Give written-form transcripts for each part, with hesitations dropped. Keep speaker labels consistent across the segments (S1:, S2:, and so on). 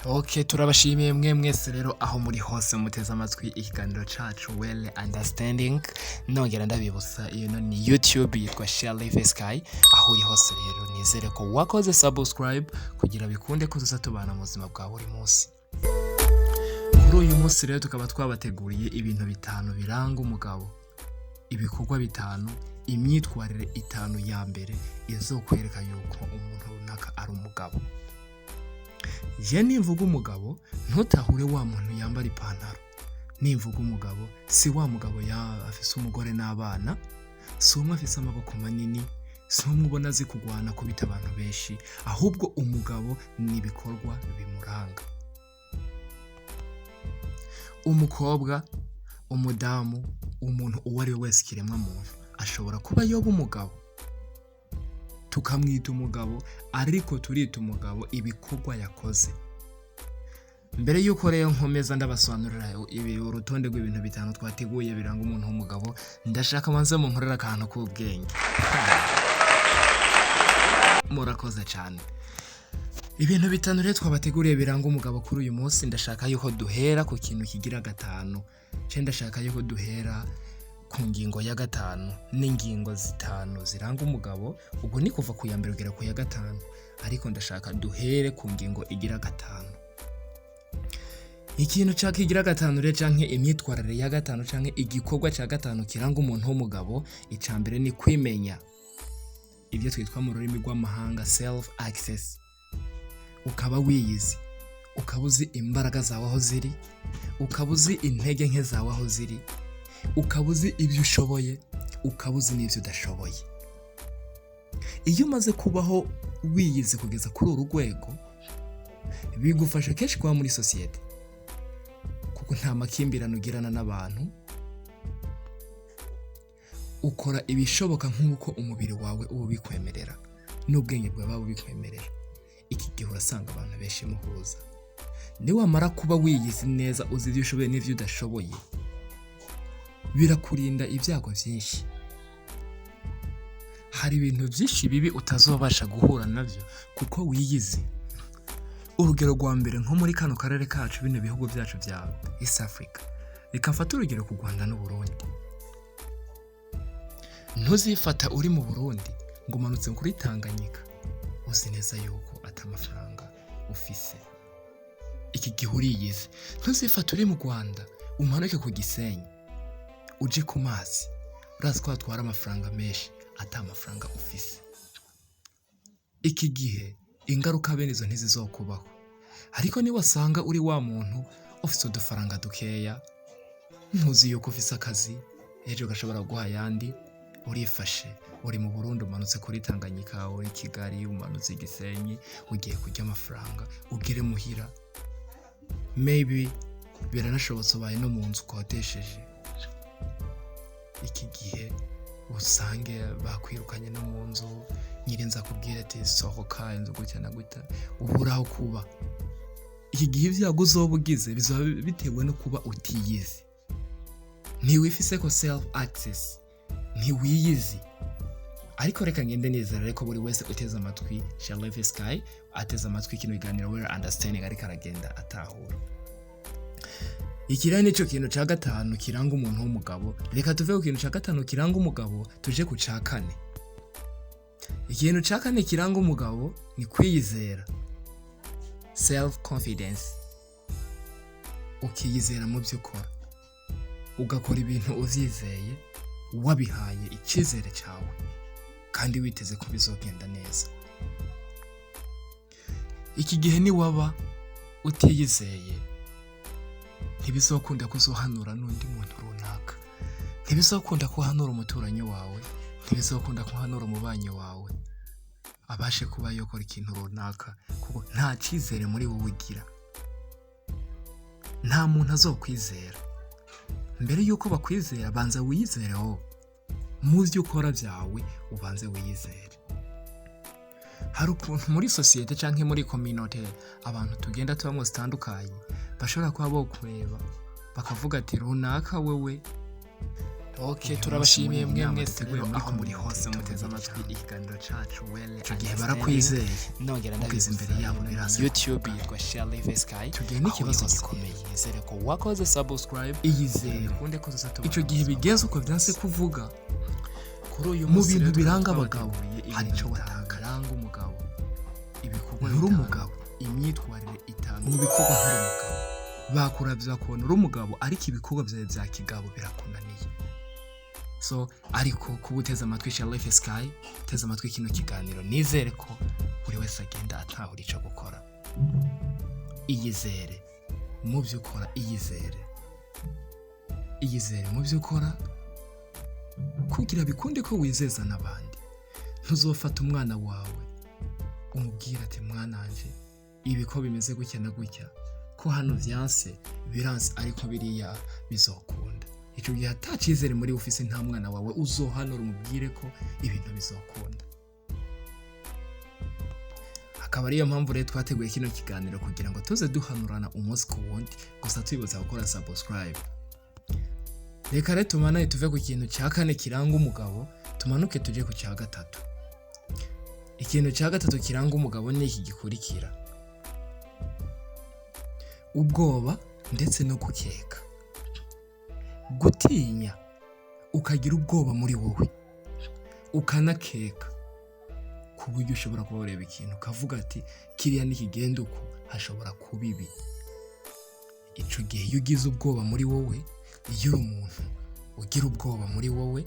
S1: Okay, turabashimiye mwe mwese rero aho muri hose muteze amatwi ikiganiro cacu well understanding. Nongera ndabibutsa iyo ni YouTube yitwa Share Life Sky. Aho uri hose rero nizere ko wakoze subscribe kugira bikunde ko tuza tubana mu buzima bwa buri munsi. Kuri uyu munsi rero tukaba twabateguriye ibintu bitanu biranga umugabo, ibikorwa bitanu, imyitwarire itanu ya mbere izokwereka yuko umuntu runaka ari umugabo. Je nimvuga umugabo ntutahure wa muntu yambara ipantaro. Nimvuga umugabo si wa mugabo afise umugore n'abana, si umwe afise amaboko manini, si umwe ubona azi kugwana kubita abantu benshi, ahubwo umugabo ni ibikorwa bimuranga. Umukobwa, umudamu, umuntu uwo ari we wese kiremwa muntu ashobora kuba yoba umugabo, tukamwita umugabo, ariko turita umugabo ibikorwa yakoze. Mbere yuko rero nkomeza ndabasobanurira urutonde rw'ibintu bitanu twateguye biranga umuntu w'umugabo, ndashaka manze mu nkorera akantu k'ubwenge. Murakoze cyane. Ibintu bitanu rero twabateguriye biranga umugabo kuri uyu munsi, ndashaka yuko duhera ku kintu kigira gatanu. Ndashaka yuko duhera ku ngingo ya gatanu n'ingingo zitanu ziranga umugabo. Ubwo ni kuva ku ya mbere kugera ku ya gatanu, ariko ndashaka duhere ku ngingo igira gatanu. Ikintu kigira gatanu rero canke imyitwarire ya gatanu canke igikorwa cya gatanu kiranga umuntu w'umugabo, icambere ni kwimenya, ibyo twitwa mu rurimi rw'amahanga self access. Ukaba wiyizi, ukaba uzi imbaraga zawe aho ziri, ukaba uzi intege nke zawe aho ziri, ukaba uzi ibyo ushoboye, ukaba uzi n'ibyo udashoboye. Iyo umaze kubaho wiyizi kugeza kuri uru rwego, bigufasha kenshi kuba muri sosiyete, kuko nta makimbirane ugirana n'abantu, ukora ibishoboka nk'uko umubiri wawe uba ubikwemerera n'ubwenge bwawe buba bubikwemerera. Iki gihe urasanga abantu benshi muhuza. Niwamara kuba wiyizi neza, uzi ibyo ushoboye n'ibyo udashoboye, birakurinda ibyago byinshi. Hari ibintu byinshi bibi utazobasha guhura nabyo kuko wiyizi. Urugero rwa mbere nko muri kano karere kacu, bino bihugu byacu bya East Africa, reka mfate urugero ku Rwanda n'u Burundi. Ntuzifata uri mu Burundi ngo umanutse kuri Tanganyika uzi neza yuko atamafaranga ufise. Iki gihe uriyizi. Ntuzifata uri mu Rwanda umanuke ku Gisenyi uje ku mazi, urazi ko watwara amafaranga menshi atamafaranga ufise. Iki gihe ingaruka bene izo ntizizokubaho. Ariko niba wasanga uri wa muntu ufite udufaranga dukeya, ntuzi yuko ufise akazi, ejo gashobora guha ayandi, urifashe, uri mu Burundi umanutse kuri Tanganyika, uri Kigali umanutse Gisenyi, ugiye kurya amafaranga, ugire muhira, maybe biranashobotse ubaye no mu nzu ukodesheje. Iki gihe usange bakwirukanye no mu nzu, nyirinza kubwira ati sohoka inzu gutya na gutya, ubura aho kuba. Iki gihe ibyago uzoba ugize bizaba bitewe no kuba utiyizi. Ntiwifise ko self access, ntiwiyizi. Ariko reka ngende nizera ko buri wese uteze amatwi Share Life Sky ateze amatwi kino biganiro well understanding, ariko aragenda atahura. Iki rero nico kintu cya gatanu kiranga umuntu w'umugabo. Reka tuve ku kintu cya gatanu kiranga umugabo tuje ku cya kane. Ikintu cya kane kiranga umugabo ni kwiyizera, self confidence. Ukiyizera mu byo ukora, ugakora ibintu uvyizeye, wabihaye icyizere cyawe kandi witeze ko bizogenda neza. Iki gihe ni waba utiyizeye, ntibizokunda kuzohanura n'undi muntu runaka, ntibizokunda kuhanura umuturanyi wawe, ntibizokunda kuhanura umubanyi wawe abashe kuba yokora ikintu runaka, kuko nta cyizere muri wowe ugira. Nta muntu azokwizera. Mbere yuko bakwizera, banza wiyizereho mu byo ukora byawe, ubanze wiyizere. Hari ukuntu muri sosiyete canke muri community abantu tugenda tubamo zitandukanye bashobora kuba bokureba bakavuga ati runaka wewe Okay, turabashimiye mwe mwese rero aho muri hose muteze amatwi ikiganiro cacu well
S2: icyo gihe barakwizeye
S1: nongera
S2: ugeze imbere yabo biraza
S1: YouTube yitwa Shell Sky
S2: tugiye n'ikibazo
S1: gikomeye nizere ko wakoze subscribe
S2: iyizere
S1: kunde ko tuzatubona
S2: icyo gihe bigenze uko byanse kuvuga
S1: kuri uyu
S2: mu
S1: munsi
S2: bintu
S1: rero
S2: biranga
S1: twabateguriye
S2: abagabo hari
S1: ibintu
S2: icyo
S1: bitanu
S2: batanga
S1: biranga umugabo ibikorwa
S2: nturi
S1: bitanu,
S2: umugabo
S1: imyitwarire itanu
S2: mu bikorwa nturi umugabo bakuravya kubona uri umugabo ariko ibikorwa byawe bya kigabo birakunaniye so ariko kuba uteze amatwi Shell Sky uteze amatwi kino kiganiro nizere ko buri wese agenda atahura icyo gukora iyizere mu byo ukora iyizere mu byo ukora kugira bikunde ko wizeza n'abandi ntuzofata umwana wawe umubwira ati mwananje ibi ko bimeze gutya na gutya ko hano vyanse biranse ariko biriya bizokunda icyo gihe atacizere muri ofisi nta mwana wawe uzohanura umubwire ko ibintu bizokunda akaba ariyo mpamvu rero twateguye kino kiganiro kugira ngo tuze duhanurana umunsi ku wundi gusa twibuza gukora subscribe reka rero tumanane tuve ku kintu cya kane kiranga umugabo tumanuke tujye ku cya gatatu ikintu cya gatatu kiranga umugabo ni iki gikurikira ubwoba ndetse no gukeka gutinya ukagira ubwoba muri wowe ukanakeka ku buryo ushobora kuba ureba ikintu ukavuga ati kiriya nikigenda uko hashobora kuba ibi icyo gihe iyo ugize ubwoba muri wowe iyo uri umuntu ugira ubwoba muri wowe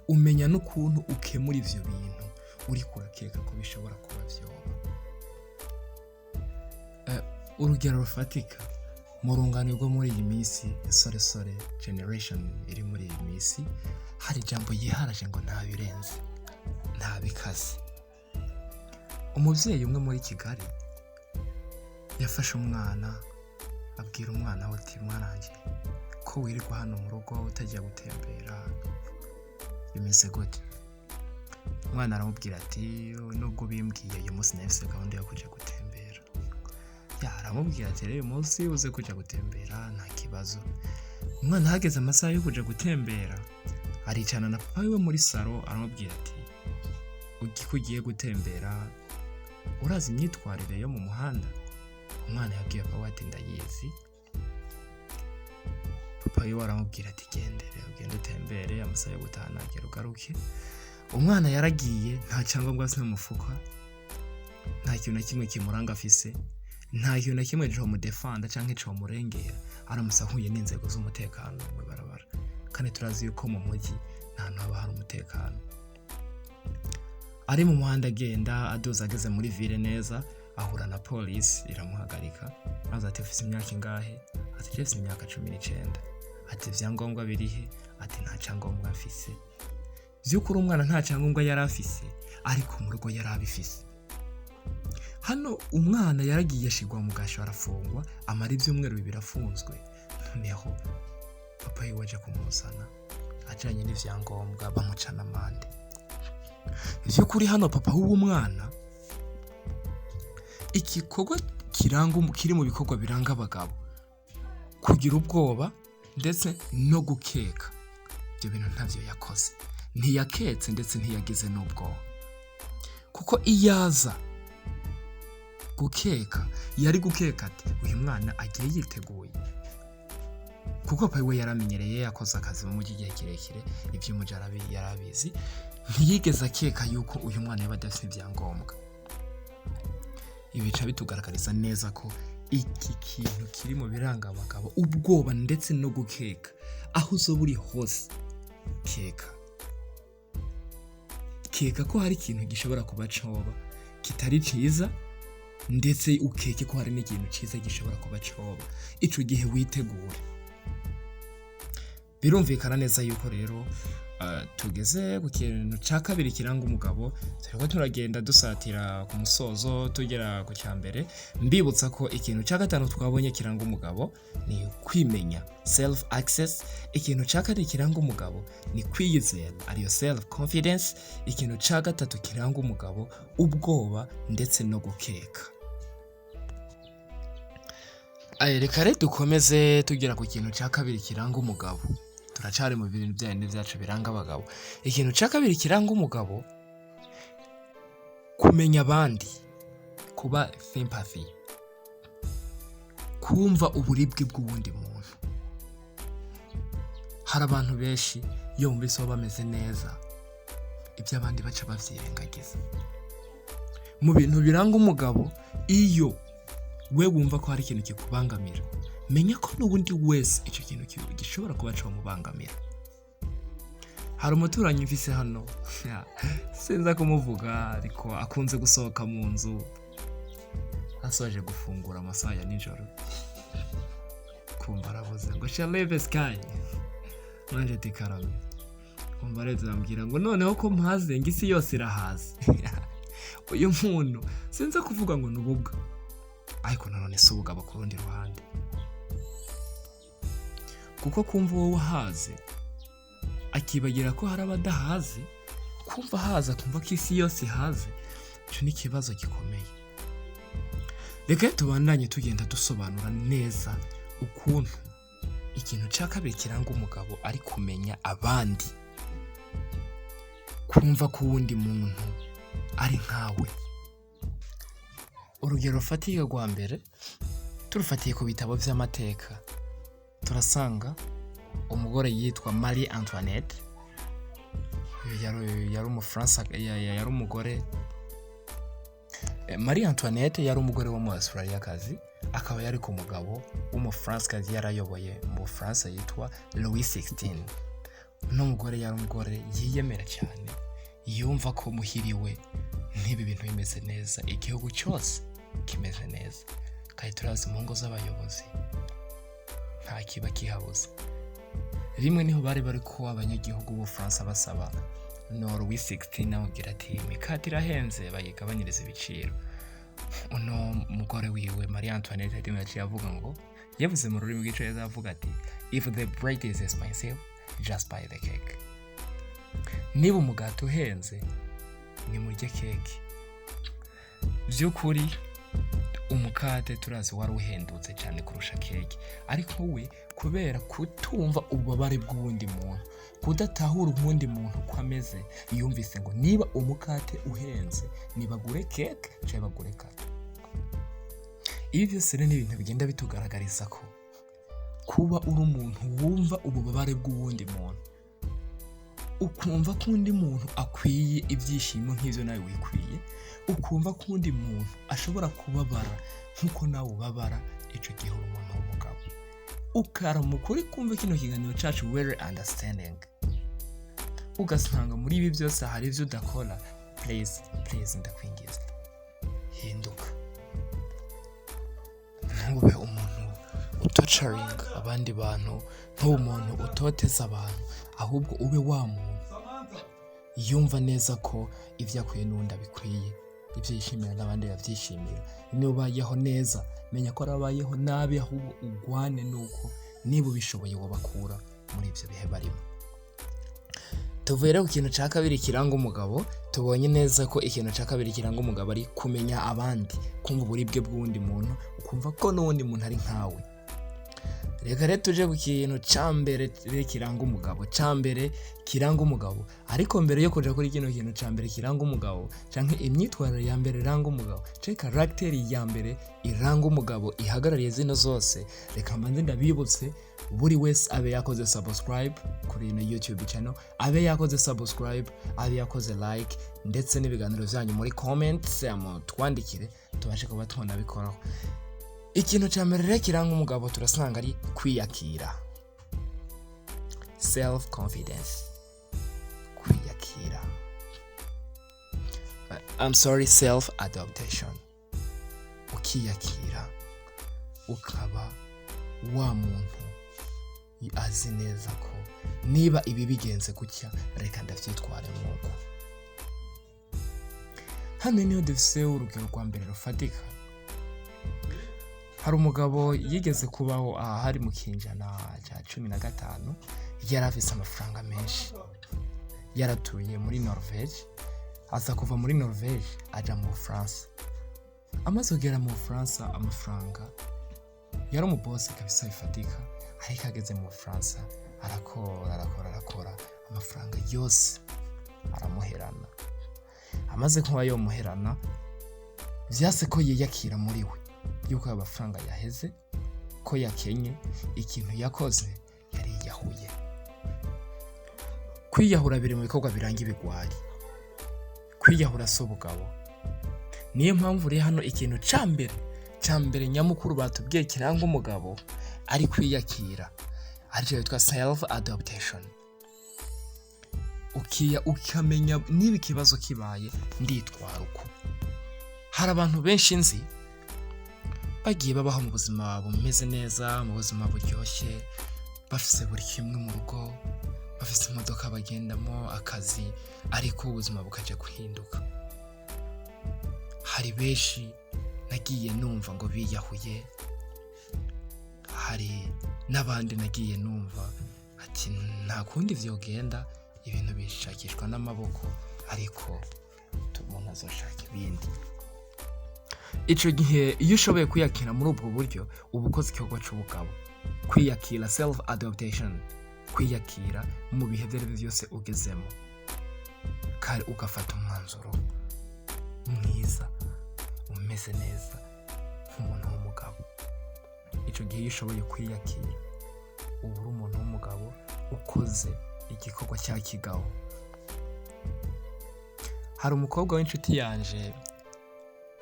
S2: umenya n'ukuntu ukemura ivyo bintu uri kurakeka ko bishobora kuba vyoba urugero rufatika mu rungano rwo muri iyi minsi soresore generation iri muri iyi minsi hari ijambo yiharaje ngo nta birenze nta bikaze umubyeyi umwe muri Kigali yafashe umwana abwira umwana we ati mwananje ko wirirwa hano mu rugo utajya gutembera bimeze gute umwana aramubwira ati nubwo bimbwiye uyu munsi nahise gahunda yo kujya gutembera aramubwira ati rero uyu munsi uze kujya gutembera nta kibazo umwana hageze amasaha yo kujya gutembera aricana na papa we muri salo aramubwira ati ko ugiye gutembera urazi imyitwarire yo mu muhanda umwana yabwiye papa we ati ndayizi papa we aramubwira ati gendere ugende utembere amasaha yo gutaha nagera ugaruke umwana yaragiye nta cyangombwa afite mu mufuka nta kintu na kimwe kimuranga afise nta kintu na kimwe comudefanda canke comurengera aramusahuye n'inzego z'umutekano mu barabara kandi turazi yuko mu mujyi nta hantu haba hari umutekano ari mu muhanda agenda adoza ageze muri ville neza ahura na polisi iramuhagarika maze ati ufise imyaka ingahe ati jefise imyaka 19 ati ivyangombwa birihe ati nta cyangombwa afise vy'ukuri umwana nta cyangombwa yari afise ariko mu rugo yari abifise hano umwana yaragiye ashigwa mu gasho arafungwa amara ibyumweru 2 afunzwe noneho papa we waje kumuzana ajanye n'ivyangombwa bamucana amande vy'ukuri hano papa w'uwo mwana igikorwa kiri mu bikorwa biranga abagabo kugira ubwoba ndetse no gukeka ibyo bintu ntavyo yakoze ntiyaketse ndetse ntiyagize n'ubwoba kuko iyaza gukeka yari gukeka ati uyu mwana agiye yiteguye kuko papa we yaramenyereye yakoze akazi mu gihe kirekire iby'umuja yarabizi ntiyigeze akeka yuko uyu mwana yaba adafite ibyangombwa ibica bitugaragariza neza ko iki kintu kiri mu biranga abagabo ubwoba ndetse no gukeka aho uzoba uri hose keka ko hari ikintu gishobora kuba coba kitari ciza ndetse ukeke ko hari n'ikintu cyiza gishobora kuba coba ico gihe witegure birumvikana neza yuko rero tugeze ku kintu cya kabiri kiranga umugabo turiko turagenda dusatira ku musozo tugera ku cya mbere mbibutsa ko ikintu cya gatanu twabonye kiranga umugabo ni kwimenya self access ikintu cya kane kiranga umugabo ni kwiyizera ariyo self confidence ikintu cya gatatu kiranga umugabo ubwoba ndetse no gukeka reka rero dukomeze tugera ku kintu cya kabiri kiranga umugabo
S1: turacari mu bintu byane byacu biranga abagabo. Ikintu ca kabiri kiranga umugabo, kumenya abandi, kuba sympathy, kumva uburibwe bw'uwundi muntu. Hari abantu benshi iyo bumvise bameze neza ibyo abandi baca bavyirengagiza. Mu bintu biranga umugabo, iyo we wumva ko hari ikintu kikubangamira, menya ko n'ubundi wese icyo kintu gishobora kuba camubangamira. Hari umuturanyi mfise hano sinza kumuvuga, ariko akunze gusohoka mu nzu asoje gufungura amasaha ya nijoro, kumva aravuze ngo Shaleve Sky, nanje tikarame, kumva rero zambwira ngo noneho ko mpaze ngo isi yose irahaze. Uyu muntu sinza kuvuga ngo nububwa, ariko nanone si ubugabo ku rundi ruhande, kuko kumva wowe wahaze akibagira ko hari abadahaze, kumva haza kumva ko isi yose ihaze, icyo ni ikibazo gikomeye. Reka tubandanye tugenda dusobanura neza ukuntu ikintu cya kabiri kiranga umugabo ari kumenya abandi, kumva ko uwundi muntu ari nkawe. Urugero rufatiye rwa mbere turufatiye ku bitabo by'amateka, turasanga umugore yitwa Marie Antoinette, yari umufaransa, yari umugore. Marie Antoinette yari umugore wo mu Australiakazi, akaba yari ku mugabo w'umufaransa yarayoboye mu Bufaransa yitwa Louis XVI. Uno mugore yari umugore yiyemera cyane, yumva ko muhiriwe n'ibi bintu bimeze neza, igihugu cyose kimeze neza, kandi turazi mu ngo z'abayobozi nta kiba kihabuze. Rimwe niho bari ko abanyagihugu b'Ubufaransa basaba Louis XVI amubwira ati imikate irahenze bayigabanyiriza ibiciro. Uno mugore wiwe Marie Antoinette yaciye avuga ngo, yavuze mu rurimi rw'icyongereza avuga ati if the bread is expensive just buy the cake. Niba umugati uhenze nimurye keke. By'ukuri umukate turazi wari uhendutse cyane kurusha keke, ariko we kubera kutumva ububabare bw'uwundi muntu, kudatahura uwundi muntu uko ameze, yumvise ngo niba umukate uhenze nibagure keke cyangwa bagure kate. Ibi byose ni ibintu bigenda bitugaragariza ko kuba uri umuntu wumva ububabare bw'uwundi muntu, ukumva ko undi muntu akwiye ibyishimo nk'ibyo nawe wikwiye, ukumva ko undi muntu ashobora kubabara nk'uko nawe ubabara, icyo gihe uri umuntu w'umugabo. Ukaramuka uri kumva kino kiganiro cyacu well understanding, ugasanga muri ibi byose hari ibyo udakora, please ndakwingiza hinduka, ntube umuntu utocaringa abandi bantu, ntube umuntu utoteza abantu, ahubwo ube wa muntu yumva neza ko ibyo akwiye n'undi abikwiye, ibyo yishimira n'abandi babyishimira. Niba ubayeho neza, menya ko arabayeho nabi, ahubwo ugwane nuko niba ubishoboye wabakura muri ibyo bihe barimo. Tuvuye rero ku kintu cya kabiri kiranga umugabo, tubonye neza ko ikintu cya kabiri kiranga umugabo ari kumenya abandi, kumva uburibwe bw'undi muntu, ukumva ko n'uwundi muntu ari nkawe. Reka rero tuje ku kintu cya mbere kiranga umugabo, ariko mbere yo kuja kuri kino kintu cya mbere kiranga umugabo, canke imyitwarire ya mbere iranga umugabo, canke karagiteri ya mbere iranga umugabo ihagarariye zino zose, reka mbanze ndabibutse buri wese abe yakoze subscribe kuri ino YouTube channel, abe yakoze subscribe, abe yakoze like, ndetse n'ibiganiro byanyu muri comments twandikire tubashe kuba twonabikoraho. Ikintu cya mbere rero kiranga umugabo turasanga ari kwiyakira, self confidence, kwiyakira, self adaptation. Ukiyakira ukaba wa muntu azi neza ko niba ibi bigenze gutya reka ndavyitware nk'uko. Hano niho dufise urugero rwa mbere rufatika. Hari umugabo yigeze kubaho hari mu kinjana cya 15, yari afise amafaranga menshi, yaratuye muri Norvege, aza kuva muri Norvege aja mu Bufaransa. Amaze kugera mu Bufaransa, amafaranga yari umubosi kabisa bifatika, ariko ageze mu Bufaransa arakora amafaranga yose aramuherana. Amaze kuba yomuherana vyase ko yiyakira muri we yuko amafaranga yaheze, ko yakenye, ikintu yakoze yari yahuye. Kwiyahura biri mu bikorwa biranga ibigwari. Kwiyahura so bugabo. Niyo mpamvu uri hano ikintu cambere nyamukuru batubwiye kiranga umugabo ari kwiyakira. Aricyo yitwa self adaptation. Ukamenya niba ikibazo kibaye nditwara uko. Hari abantu benshi nzi bagiye babaho mu buzima bumeze neza, mu buzima buryoshye, bafise buri kimwe mu rugo, bafise imodoka bagendamo, akazi, ariko ubuzima bukaje guhinduka. Hari benshi nagiye numva ngo biyahuye, hari n'abandi nagiye numva ati nta kundi vyogenda, ibintu bishakishwa n'amaboko, ariko umuntu azoshaka ibindi. Ico gihe iyo ushoboye kwiyakira muri ubwo buryo uba ukoze igikorwa c'ubugabo. Kwiyakira, self adaptation, kwiyakira mu bihe vyose ugezemo, kandi ugafata umwanzuro mwiza umeze neza nk'umuntu w'umugabo. Ico gihe iyo ushoboye kwiyakira uba uri umuntu w'umugabo ukoze igikorwa cya kigabo. Hari umukobwa w'inshuti yanje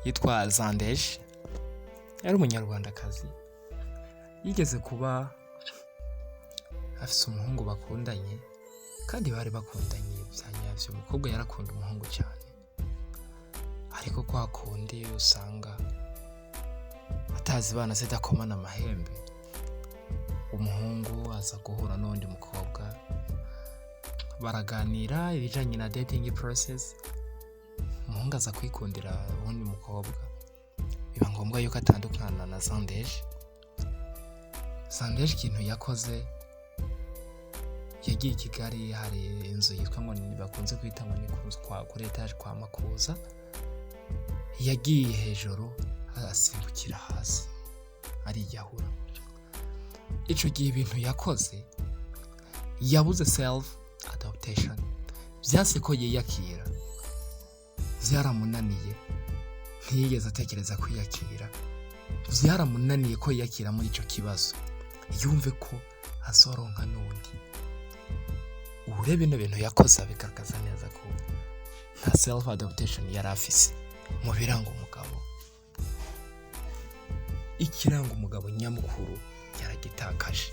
S1: yitwa Zandeje, yari umunyarwandakazi, yigeze kuba afise umuhungu bakundanye, kandi bari bakundanye byanyavyo. Umukobwa yarakunda umuhungu cyane, ariko kwa kundi usanga atazi bana zidakomana amahembe. Umuhungu aza guhura n'undi mukobwa, baraganira ibijanye na dating process. Umuhungu aza kwikundira uwundi mukobwa, biba ngombwa yuko atandukana na Zandeje. Zandeje ikintu yakoze, yagiye i Kigali, hari inzu yitwa ngo bakunze kwita ngo ni kuri etage kwa Makuza. Yagiye hejuru asimbukira hasi ariyahura. Ico gihe ibintu yakoze, yabuze self adaptation, vyase ko yiyakira, vyaramunaniye, ntiyigeze atekereza kwiyakira. Vyaramunaniye ko yiyakira muri ico kibazo, yumve ko azoronka n'undi. Urebe bino bintu yakoze bigaragaza neza ko nta self adaptation yari afise mu biranga umugabo. Ikiranga umugabo nyamukuru yaragitakaje.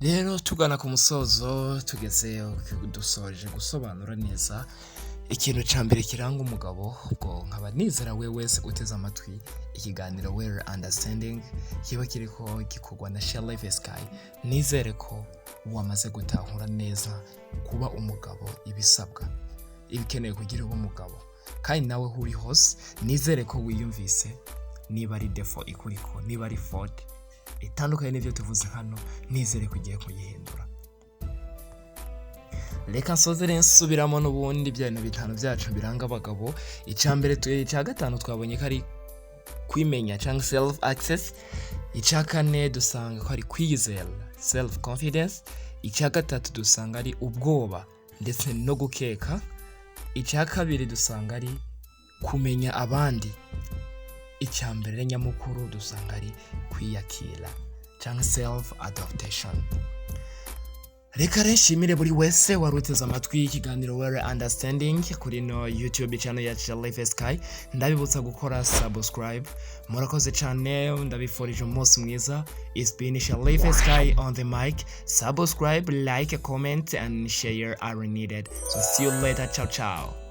S1: Rero tugana ku musozo, tugeze dusoje gusobanura neza ikintu cambere kiranga umugabo. Ubwo nkaba nizera we wese uteze amatwi ikiganiro Well Understanding kiba kiriko gikorwa na Shelife Sky, nizere ko wamaze gutahura neza kuba umugabo ibisabwa, ibikeneye kugira umugabo. Kandi nawe huri hose nizere ko wiyumvise niba ari defo ikuriko, niba ari fault itandukanye n'ivyo tuvuze hano, nizere ko ugiye kuyihindura. Reka nsozere nsubiramo n'ubundi bya bintu bitanu byacu biranga abagabo. Icambere icya gatanu twabonye ko ari kwimenya cyangwa self access. Icya kane dusanga ko ari kwizera, self confidence. Icya gatatu dusanga ari ubwoba ndetse no gukeka. Icya kabiri dusanga ari kumenya abandi. Icya mbere nyamukuru dusanga ari kwiyakira cyangwa self adaptation. Reka nshimire buri wese waruteze amatwi ikiganiro Well Understanding kuri no YouTube channel ya Shelife Sky. Ndabibutsa gukora subscribe. Murakoze cyane, ndabifurije umunsi mwiza. It's been Shelife Sky on the mic. Subscribe, like, comment and share are needed. So see you later. Ciao ciao.